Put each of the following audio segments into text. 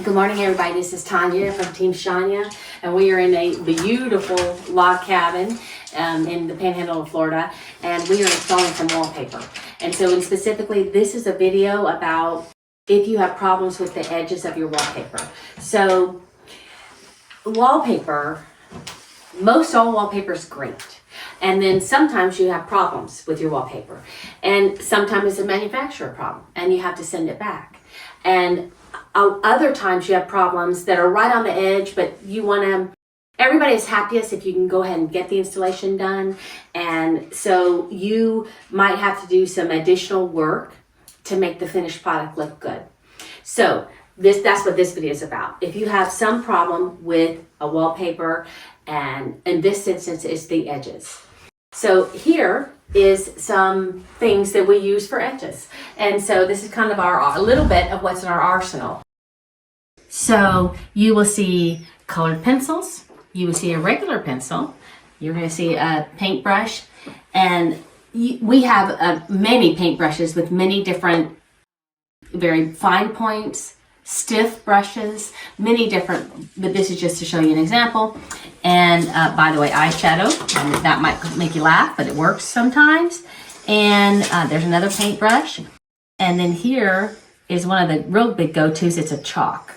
Good morning, everybody. This is Tanya from Team Shania, and we are in a beautiful log cabin in the Panhandle of Florida, and we are installing some wallpaper. And so, specifically, this is a video about if you have problems with the edges of your wallpaper. So, wallpaper, most all wallpaper is great. And then sometimes you have problems with your wallpaper, and sometimes it's a manufacturer problem, and you have to send it back. And other times you have problems that are right on the edge, but you want to, everybody is happiest if you can go ahead and get the installation done. And so you might have to do some additional work to make the finished product look good. So that's what this video is about. If you have some problem with a wallpaper, and in this instance it's the edges. So here is some things that we use for edges. And so this is kind of a little bit of what's in our arsenal. So you will see colored pencils, you will see a regular pencil, you're going to see a paintbrush, and we have many paintbrushes with many different very fine points, stiff brushes, many different, but this is just to show you an example. And by the way, eyeshadow, and that might make you laugh, but it works sometimes. And there's another paintbrush. And then here is one of the real big go-tos. It's a chalk.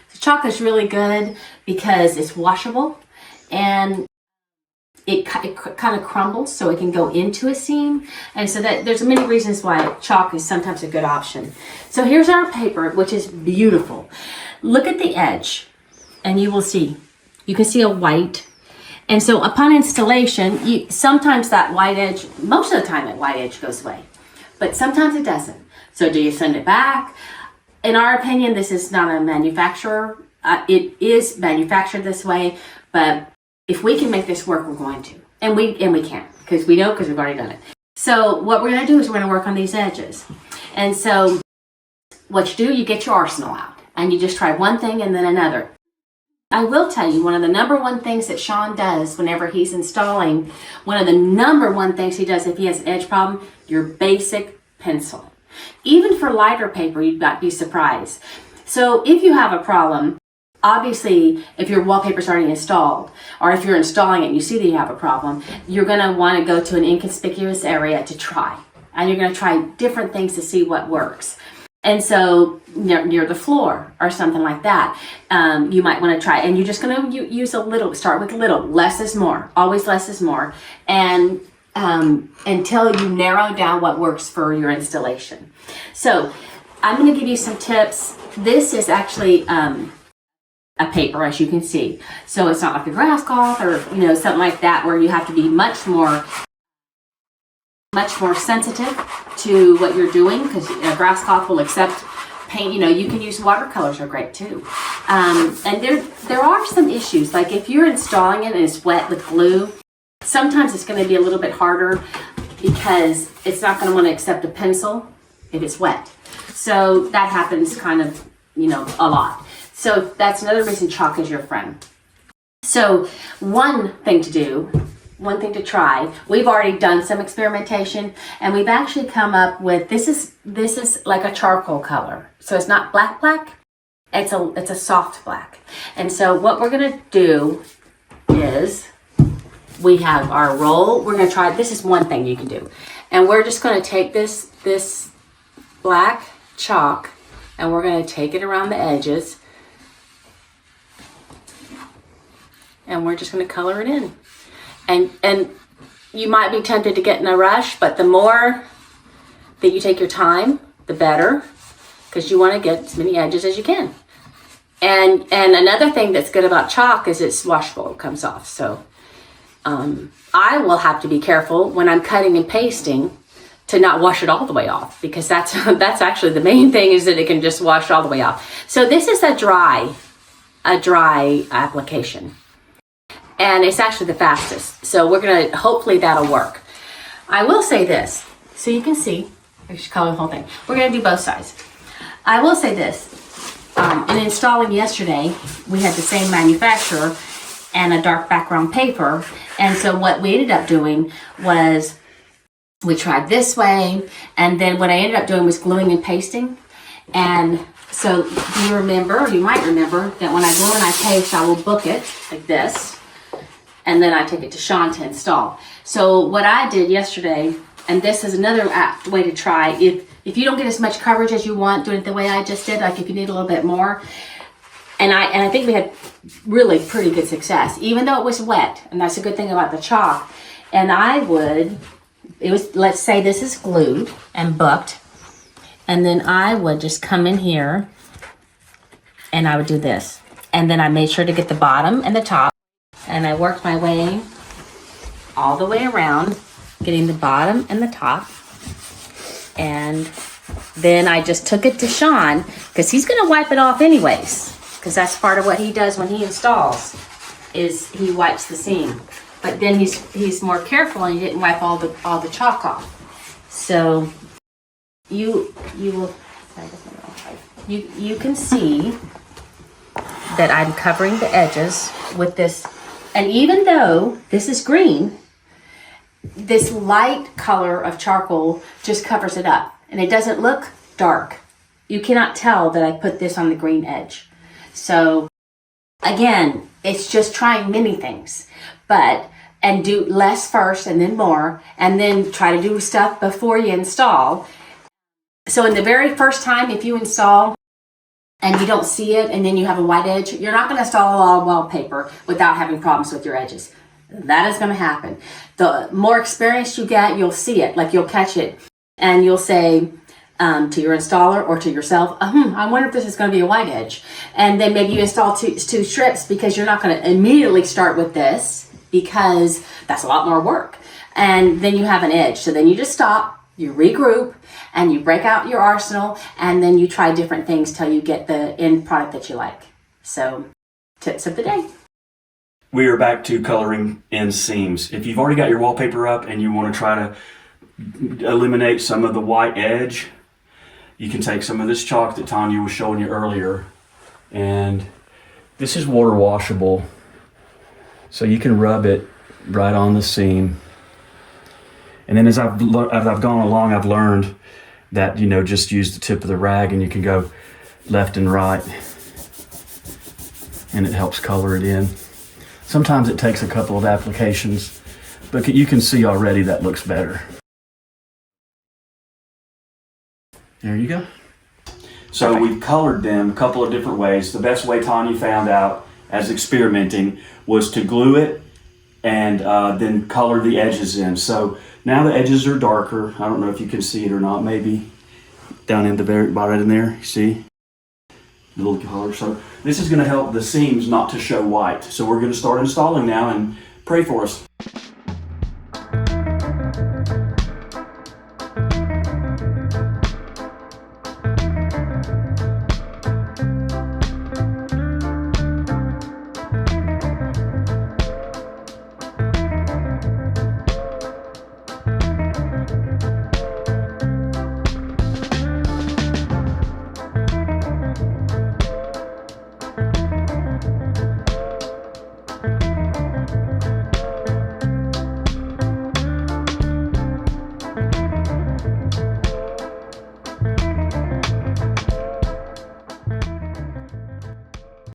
So chalk is really good because it's washable, and it kind of crumbles so it can go into a seam. And so that there's many reasons why chalk is sometimes a good option. So here's our paper, which is beautiful. Look at the edge, and you will see, you can see a white. And so upon installation, sometimes that white edge, most of the time that white edge goes away, but sometimes it doesn't. So do you send it back? In our opinion, this is not a manufacturer. It is manufactured this way, but if we can make this work, we're going to. And we can, because we know, because we've already done it. So what we're going to do is we're going to work on these edges. And so what you do, you get your arsenal out, and you just try one thing and then another. I will tell you, one of the number one things that Sean does whenever he's installing, one of the number one things he does if he has an edge problem, your basic pencil. Even for lighter paper, you'd not be surprised. So if you have a problem, obviously, if your wallpaper's already installed, or if you're installing it and you see that you have a problem, you're going to want to go to an inconspicuous area to try. And you're going to try different things to see what works. And so near the floor or something like that, you might want to try. And you're just going to use a little, start with little. Less is more. Always less is more. And until you narrow down what works for your installation. So I'm going to give you some tips. This is actually a paper, as you can see. So it's not like a grass cloth or something like that, where you have to be much more sensitive to what you're doing, because a grass cloth will accept paint. You can use watercolors, are great too. And there are some issues, like if you're installing it and it's wet with glue, sometimes it's going to be a little bit harder because it's not going to want to accept a pencil if it's wet. So that happens kind of a lot. So that's another reason chalk is your friend. So one thing to try, we've already done some experimentation, and we've actually come up with, this is like a charcoal color. So it's not black, it's a soft black. And so what we're going to do is, we have our roll. We're going to try, this is one thing you can do. And we're just going to take this black chalk, and we're going to take it around the edges, and we're just going to color it in. And you might be tempted to get in a rush, but the more that you take your time, the better, because you want to get as many edges as you can. And another thing that's good about chalk is it's washable. It comes off. So I will have to be careful when I'm cutting and pasting to not wash it all the way off, because that's actually the main thing, is that it can just wash all the way off. So this is a dry application. And it's actually the fastest. So we're going to, hopefully that'll work. I will say this, so you can see, I should color the whole thing. We're going to do both sides. I will say this, in installing yesterday, we had the same manufacturer and a dark background paper. And so what we ended up doing was, we tried this way, and then what I ended up doing was gluing and pasting. And So you remember, or you might remember, that when I glue and I paste, I will book it like this, and then I take it to Sean to install. So what I did yesterday, and this is another way to try, if you don't get as much coverage as you want, doing it the way I just did, like if you need a little bit more, and I think we had really pretty good success, even though it was wet, and that's a good thing about the chalk. And let's say this is glued and booked, and then I would just come in here and I would do this. And then I made sure to get the bottom and the top, and I worked my way all the way around, getting the bottom and the top. And then I just took it to Sean, because he's gonna wipe it off anyways, because that's part of what he does when he installs, is he wipes the seam. But then he's more careful, and he didn't wipe all the chalk off. So you can see that I'm covering the edges with this. And even though this is green, this light color of charcoal just covers it up, and it doesn't look dark. You cannot tell that I put this on the green edge. So again, it's just trying many things, and do less first and then more, and then try to do stuff before you install. So in the very first time, if you install and you don't see it, and then you have a white edge, you're not going to install all wallpaper without having problems with your edges. That is going to happen. The more experience you get, you'll see it, like you'll catch it, and you'll say to your installer or to yourself, I wonder if this is going to be a white edge. And then maybe you install two strips, because you're not going to immediately start with this, because that's a lot more work. And then you have an edge. So then you just stop, you regroup, and you break out your arsenal, and then you try different things till you get the end product that you like. So, tips of the day. We are back to coloring in seams. If you've already got your wallpaper up and you want to try to eliminate some of the white edge, you can take some of this chalk that Tanya was showing you earlier, and this is water washable, so you can rub it right on the seam. And then as I've gone along, I've learned that, just use the tip of the rag and you can go left and right, and it helps color it in. Sometimes it takes a couple of applications, but you can see already that looks better. There you go. So we've colored them a couple of different ways. The best way Tanya found out as experimenting was to glue it and then color the edges in. So now the edges are darker. I don't know if you can see it or not. Maybe down in the very bottom in there, you see the little color. So this is going to help the seams not to show white. So we're going to start installing now, and pray for us.